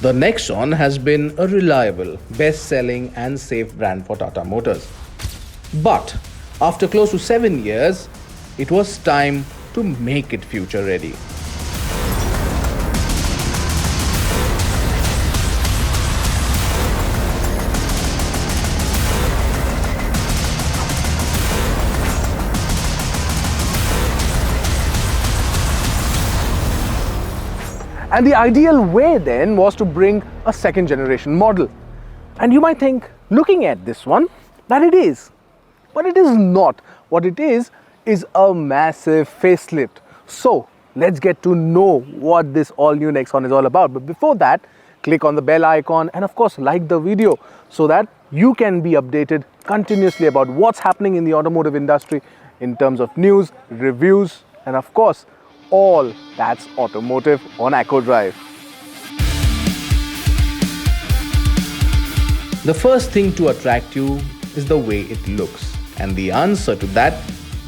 The Nexon has been a reliable, best-selling and safe brand for Tata Motors. But after close to 7 years, it was time to make it future-ready. And the ideal way then was to bring a second generation model. And you might think, looking at this one, that it is. But it is not. What it is a massive facelift. So let's get to know what this all new Nexon is all about. But before that, click on the bell icon and of course like the video so that you can be updated continuously about what's happening in the automotive industry in terms of news, reviews, and of course, all that's automotive on Echo Drive. The first thing to attract you is the way it looks, and the answer to that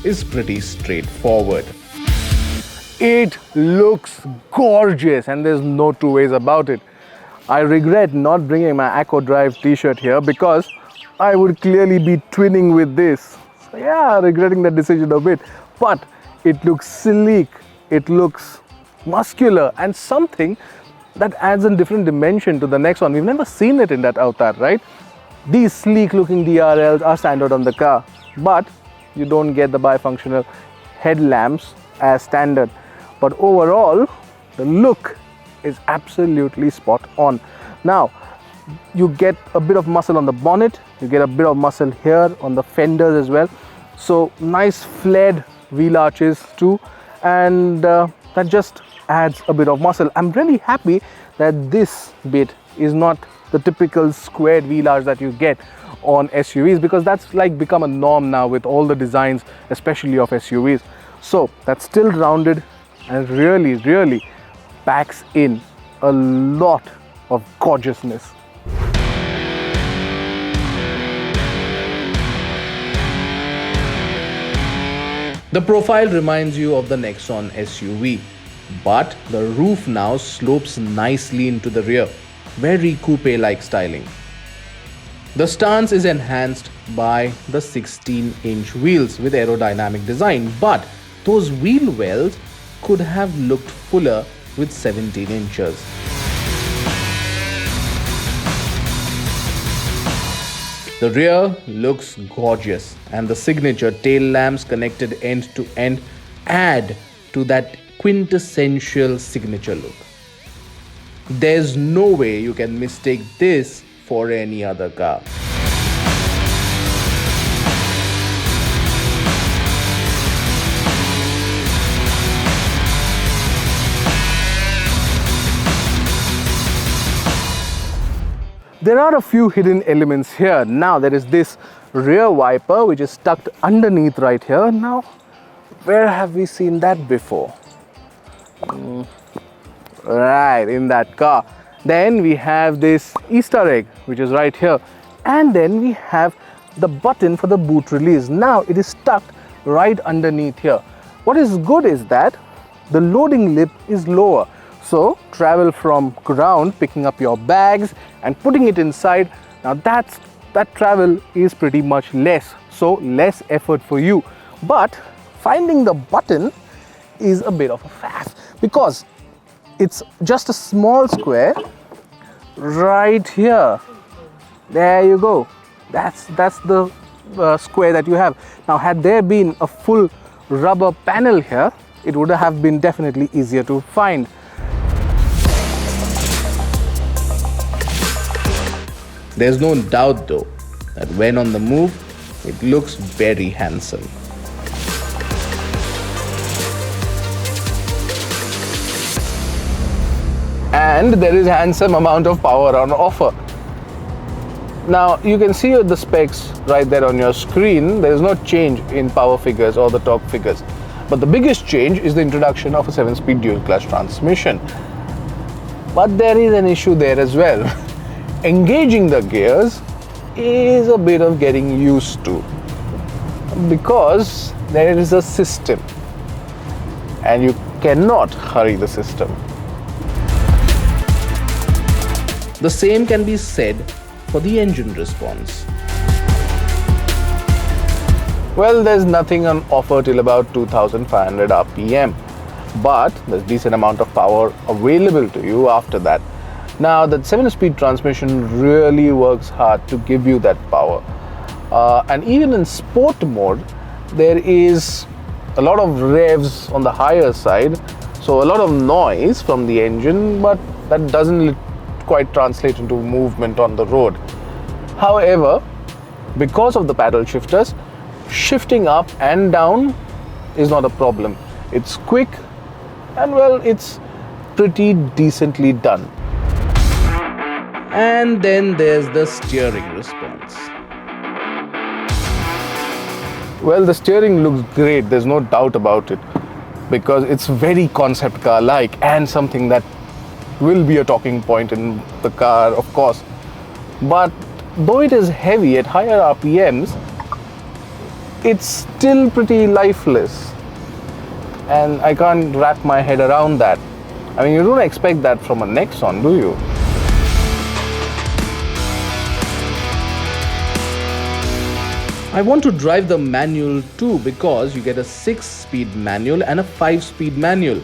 is pretty straightforward. It looks gorgeous and there's no two ways about it. I regret not bringing my Echo Drive t-shirt here because I would clearly be twinning with this. So yeah, regretting that decision a bit. But it looks sleek, it looks muscular, and something that adds a different dimension to the Nexon. We've never seen it in that avatar, right? These sleek looking DRLs are standard on the car, but you don't get the bifunctional headlamps as standard. But overall, the look is absolutely spot on. Now, you get a bit of muscle on the bonnet, you get a bit of muscle here on the fenders as well. So nice flared wheel arches too, and that just adds a bit of muscle. I'm really happy that this bit is not the typical squared wheel arch that you get on SUVs, because that's like become a norm now with all the designs, especially of SUVs. So that's still rounded and really packs in a lot of gorgeousness. The profile reminds you of the Nexon SUV, but the roof now slopes nicely into the rear, very coupe-like styling. The stance is enhanced by the 16-inch wheels with aerodynamic design, but those wheel wells could have looked fuller with 17 inches. The rear looks gorgeous, and the signature tail lamps connected end to end add to that quintessential signature look. There's no way you can mistake this for any other car. There are a few hidden elements here. Now there is this rear wiper which is tucked underneath right here. Now, where have we seen that before? Right, in that car. Then we have this Easter egg which is right here. And then we have the button for the boot release. Now it is tucked right underneath here. What is good is that the loading lip is lower. So travel from ground, picking up your bags and putting it inside. Now that travel is pretty much less. So less effort for you. But finding the button is a bit of a faff because it's just a small square right here. There you go. That's the square that you have. Now had there been a full rubber panel here, it would have been definitely easier to find. There's no doubt though that when on the move, it looks very handsome. And there is a handsome amount of power on offer. Now you can see the specs right there on your screen. There is no change in power figures or the torque figures. But the biggest change is the introduction of a 7-speed dual clutch transmission. But there is an issue there as well. Engaging the gears is a bit of getting used to because there is a system and you cannot hurry the system. The same can be said for the engine response. Well, there's nothing on offer till about 2500 RPM, but there's decent amount of power available to you after that. Now, the 7-speed transmission really works hard to give you that power. And even in sport mode, there is a lot of revs on the higher side, so a lot of noise from the engine, but that doesn't quite translate into movement on the road. However, because of the paddle shifters, shifting up and down is not a problem. It's quick and well, it's pretty decently done. And then there's the steering response. Well, the steering looks great, there's no doubt about it, because it's very concept car like and something that will be a talking point in the car, of course. But though it is heavy at higher RPMs, it's still pretty lifeless, and I can't wrap my head around that. I mean, you don't expect that from a Nexon, do you? I want to drive the manual too, because you get a 6-speed manual and a 5-speed manual.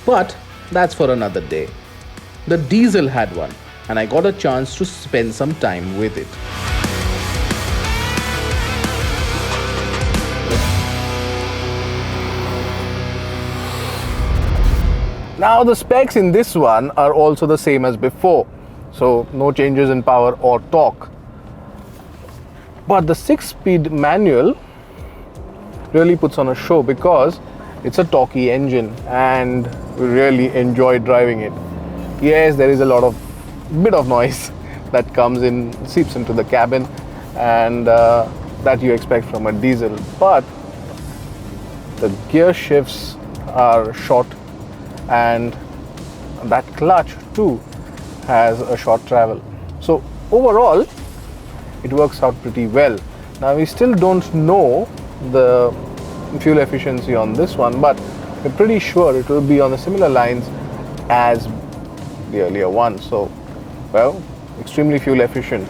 But that's for another day. The diesel had one, and I got a chance to spend some time with it. Now, the specs in this one are also the same as before, so no changes in power or torque. But the 6-speed manual really puts on a show because it's a torquey engine and we really enjoy driving it. Yes, there is a bit of noise that comes in, seeps into the cabin, and that you expect from a diesel, but the gear shifts are short, and that clutch too has a short travel. So overall, it works out pretty well. Now, we still don't know the fuel efficiency on this one, but we're pretty sure it will be on the similar lines as the earlier one. So, well, extremely fuel efficient.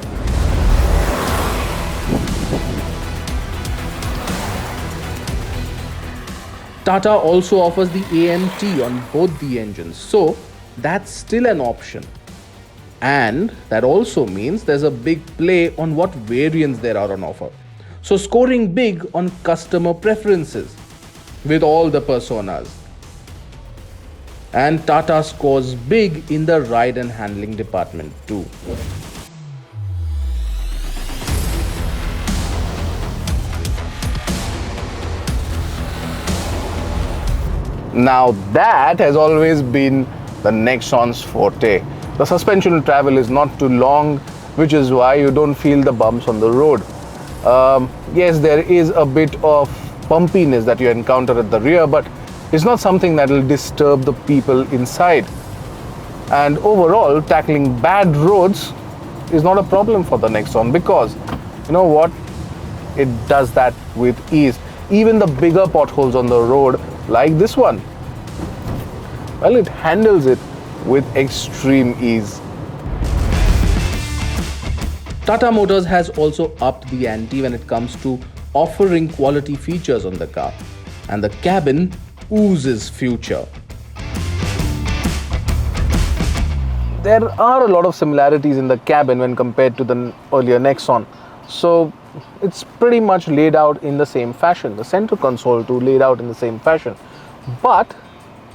Tata also offers the AMT on both the engines, so that's still an option. And that also means there's a big play on what variants there are on offer. So scoring big on customer preferences with all the personas. And Tata scores big in the ride and handling department too. Now, that has always been the Nexon's forte. The suspension travel is not too long, which is why you don't feel the bumps on the road. Yes, there is a bit of bumpiness that you encounter at the rear, but it's not something that will disturb the people inside. And overall, tackling bad roads is not a problem for the Nexon, because you know what? It does that with ease. Even the bigger potholes on the road, like this one, well, it handles it with extreme ease. Tata Motors has also upped the ante when it comes to offering quality features on the car, and the cabin oozes future. There are a lot of similarities in the cabin when compared to the earlier Nexon. So it's pretty much laid out in the same fashion. The center console too laid out in the same fashion. But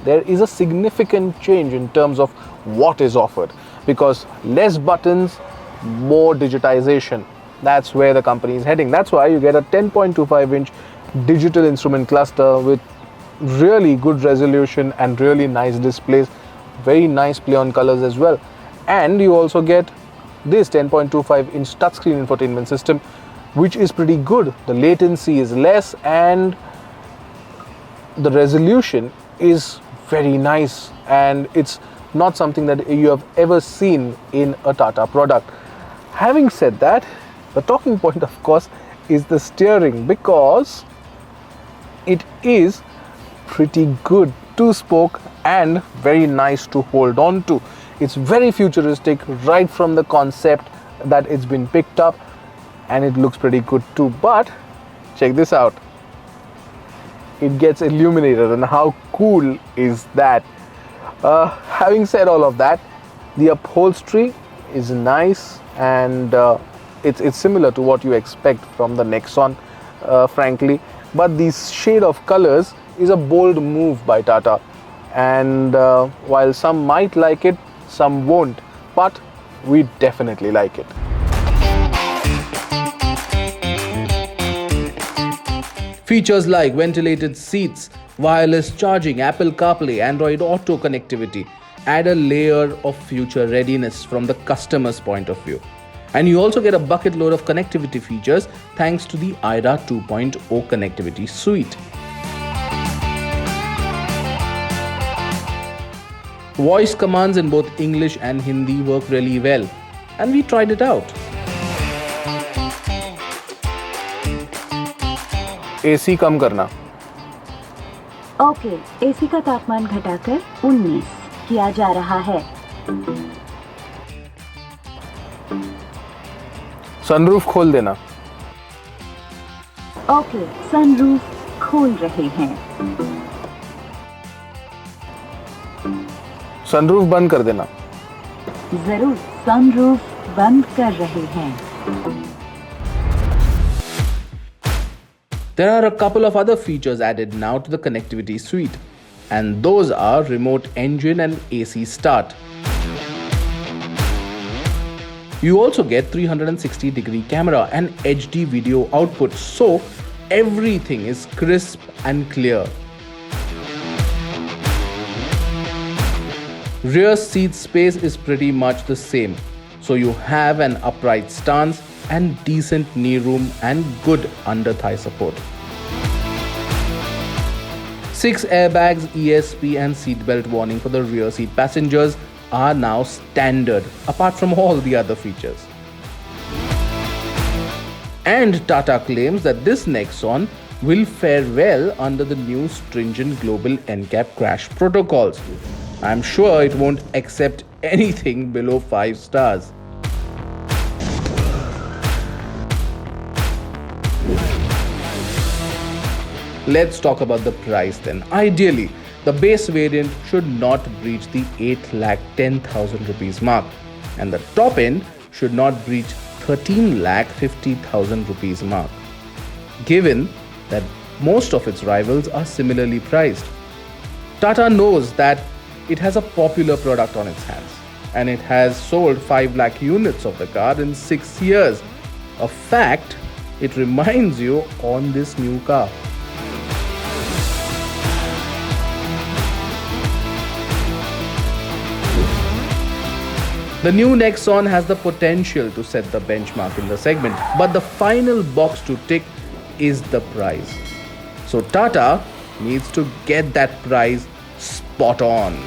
there is a significant change in terms of what is offered, because less buttons, more digitization. That's where the company is heading. That's why you get a 10.25-inch digital instrument cluster with really good resolution and really nice displays. Very nice play on colors as well. And you also get this 10.25-inch touchscreen infotainment system, which is pretty good. The latency is less and the resolution is very nice, and it's not something that you have ever seen in a Tata product. Having said that, the talking point, of course, is the steering, because it is pretty good, two-spoke and very nice to hold on to. It's very futuristic right from the concept that it's been picked up, and it looks pretty good too. But check this out. It gets illuminated, and how cool is that? Having said all of that, the upholstery is nice, and it's similar to what you expect from the Nexon, frankly. But this shade of colors is a bold move by Tata, and while some might like it, some won't, but we definitely like it. Features like ventilated seats, wireless charging, Apple CarPlay, Android Auto connectivity add a layer of future readiness from the customer's point of view. And you also get a bucket load of connectivity features thanks to the IRA 2.0 connectivity suite. Voice commands in both English and Hindi work really well, and we tried it out. AC कम करना. Okay, AC का तापमान घटाकर 19 किया जा रहा है. Sunroof खोल देना. ओके, सनरूफ खोल रहे हैं. सनरूफ बंद कर देना. जरूर, सनरूफ बंद कर रहे हैं. There are a couple of other features added now to the connectivity suite, and those are remote engine and AC start. You also get 360-degree camera and HD video output, so everything is crisp and clear. Rear seat space is pretty much the same, so you have an upright stance and decent knee room and good under thigh support. 6 airbags, ESP and seatbelt warning for the rear seat passengers are now standard, apart from all the other features. And Tata claims that this Nexon will fare well under the new stringent global NCAP crash protocols. I'm sure it won't accept anything below 5 stars. Let's talk about the price then. Ideally, the base variant should not breach the 8,10,000 rupees mark, and the top end should not breach 13,50,000 rupees mark, given that most of its rivals are similarly priced. Tata knows that it has a popular product on its hands, and it has sold 5 lakh units of the car in 6 years. A fact it reminds you on this new car. The new Nexon has the potential to set the benchmark in the segment, but the final box to tick is the price. So Tata needs to get that price spot on.